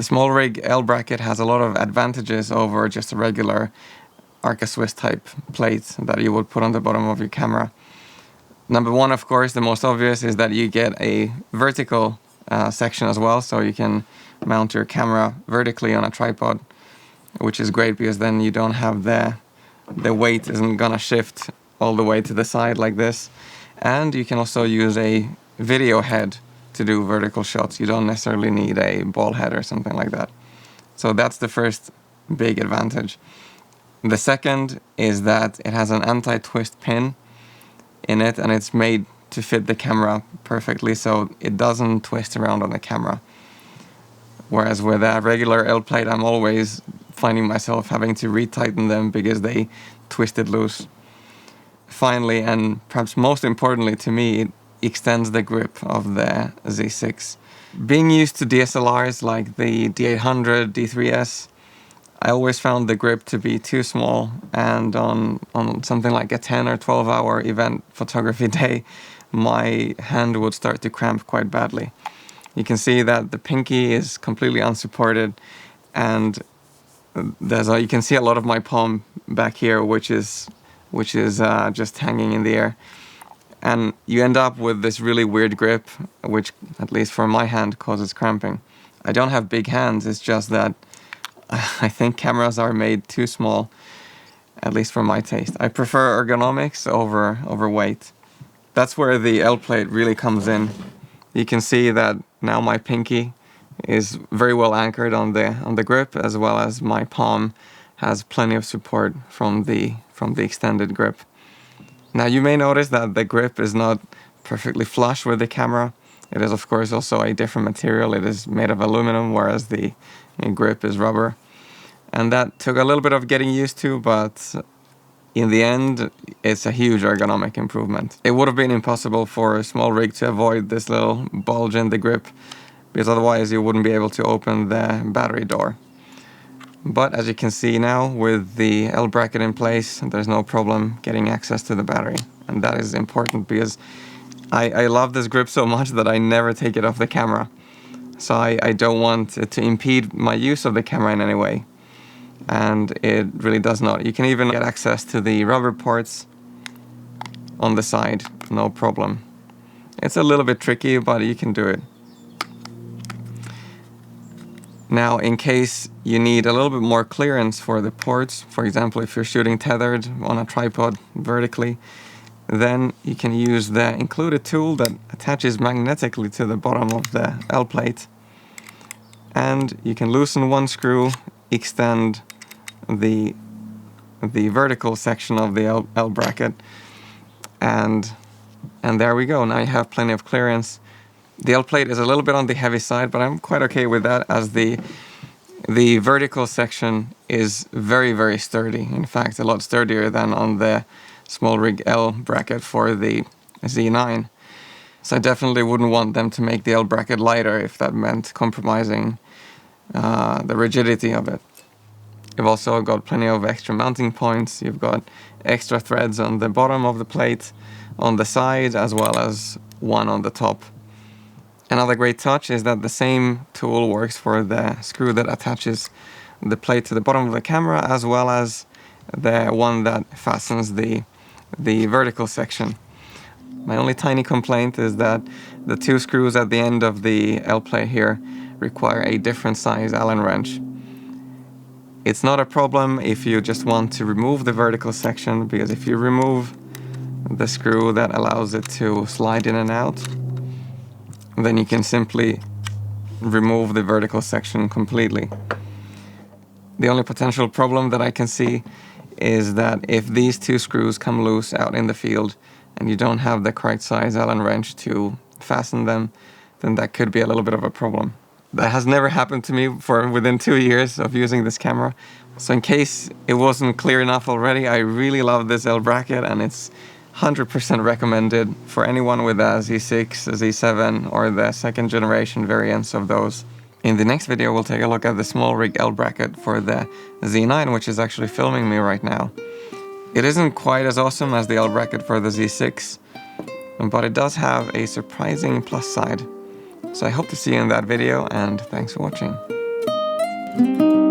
The SmallRig L-Bracket has a lot of advantages over just a regular Arca Swiss type plate that you would put on the bottom of your camera. Number one, of course, the most obvious is that you get a vertical section as well, so you can mount your camera vertically on a tripod, which is great because then you don't have the weight isn't gonna shift all the way to the side like this. And you can also use a video head to do vertical shots. You don't necessarily need a ball head or something like that. So that's the first big advantage. The second is that it has an anti-twist pin in it, and it's made to fit the camera perfectly, so it doesn't twist around on the camera. Whereas with a regular L-plate, I'm always finding myself having to retighten them because they twisted loose. Finally, and perhaps most importantly to me, it extends the grip of the Z6. Being used to DSLRs like the D800, D3S, I always found the grip to be too small, and on something like a 10 or 12 hour event photography day, my hand would start to cramp quite badly. You can see that the pinky is completely unsupported, and you can see a lot of my palm back here, which is just hanging in the air. And you end up with this really weird grip, which, at least for my hand, causes cramping. I don't have big hands, it's just that I think cameras are made too small, at least for my taste. I prefer ergonomics over weight. That's where the L-plate really comes in. You can see that now my pinky is very well anchored on the grip, as well as my palm has plenty of support from the extended grip. Now you may notice that the grip is not perfectly flush with the camera. It is of course also a different material. It is made of aluminum, whereas the grip is rubber. And that took a little bit of getting used to, but in the end, it's a huge ergonomic improvement. It would have been impossible for a SmallRig to avoid this little bulge in the grip, because otherwise you wouldn't be able to open the battery door. But as you can see now, with the L-bracket in place, there's no problem getting access to the battery. And that is important because I love this grip so much that I never take it off the camera. So I don't want it to impede my use of the camera in any way. And it really does not. You can even get access to the rubber ports on the side, no problem. It's a little bit tricky, but you can do it. Now, in case you need a little bit more clearance for the ports, for example, if you're shooting tethered on a tripod vertically, then you can use the included tool that attaches magnetically to the bottom of the L-plate. And you can loosen one screw, extend the vertical section of the L-bracket, and there we go. Now you have plenty of clearance. The L-plate is a little bit on the heavy side, but I'm quite okay with that, as the vertical section is very, very sturdy. In fact, a lot sturdier than on the SmallRig L-Bracket for the Z9. So I definitely wouldn't want them to make the L-Bracket lighter if that meant compromising the rigidity of it. You've also got plenty of extra mounting points. You've got extra threads on the bottom of the plate, on the side, as well as one on the top. Another great touch is that the same tool works for the screw that attaches the plate to the bottom of the camera, as well as the one that fastens the vertical section. My only tiny complaint is that the two screws at the end of the L-plate here require a different size Allen wrench. It's not a problem if you just want to remove the vertical section, because if you remove the screw that allows it to slide in and out, then you can simply remove the vertical section completely. The only potential problem that I can see is that if these two screws come loose out in the field and you don't have the correct size Allen wrench to fasten them, then that could be a little bit of a problem. That has never happened to me for within 2 years of using this camera. So in case it wasn't clear enough already, I really love this L-Bracket, and it's 100% recommended for anyone with a Z6, a Z7, or the second generation variants of those. In the next video, we'll take a look at the SmallRig L-Bracket for the Z9, which is actually filming me right now. It isn't quite as awesome as the L-Bracket for the Z6, but it does have a surprising plus side. So I hope to see you in that video, and thanks for watching. you.